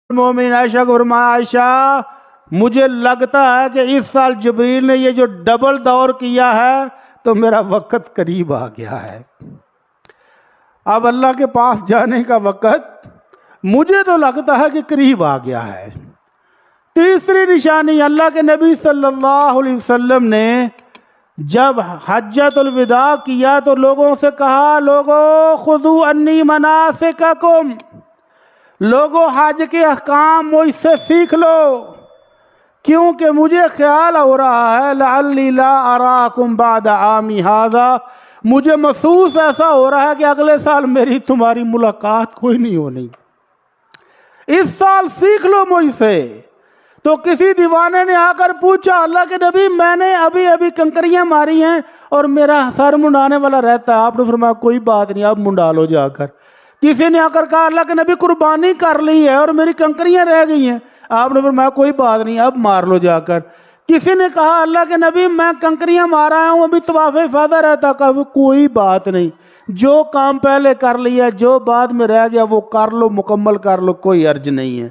مومن عائشہ کو فرمایا عائشہ مجھے لگتا ہے کہ اس سال جبریل نے یہ جو ڈبل دور کیا ہے تو میرا وقت قریب آ گیا ہے، اب اللہ کے پاس جانے کا وقت مجھے تو لگتا ہے کہ قریب آ گیا ہے۔ تیسری نشانی، اللہ کے نبی صلی اللہ علیہ وسلم نے جب حجۃ الوداع کیا تو لوگوں سے کہا لوگو خذوا انی مناسککم، لوگو حج کے احکام مجھ سے سیکھ لو، کیونکہ مجھے خیال ہو رہا ہے لعلی لا اراکم بعد عامی ھذا، مجھے محسوس ایسا ہو رہا ہے کہ اگلے سال میری تمہاری ملاقات کوئی نہیں ہونی، اس سال سیکھ لو مجھ سے۔ تو کسی دیوانے نے آ کر پوچھا اللہ کے نبی میں نے ابھی کنکریاں ماری ہیں اور میرا سر منڈانے والا رہتا ہے، آپ نے فرمایا کوئی بات نہیں، اب منڈا لو جا کر۔ کسی نے آ کر کہا اللہ کے نبی قربانی کر لی ہے اور میری کنکریاں رہ گئی ہیں، آپ نے فرمایا کوئی بات نہیں، اب مار لو جا کر۔ کسی نے کہا اللہ کے نبی میں کنکریاں مار رہا ہوں ابھی طواف افاضہ رہتا، کہا کوئی بات نہیں، جو کام پہلے کر لیا جو بعد میں رہ گیا وہ کر لو، مکمل کر لو، کوئی عرض نہیں ہے۔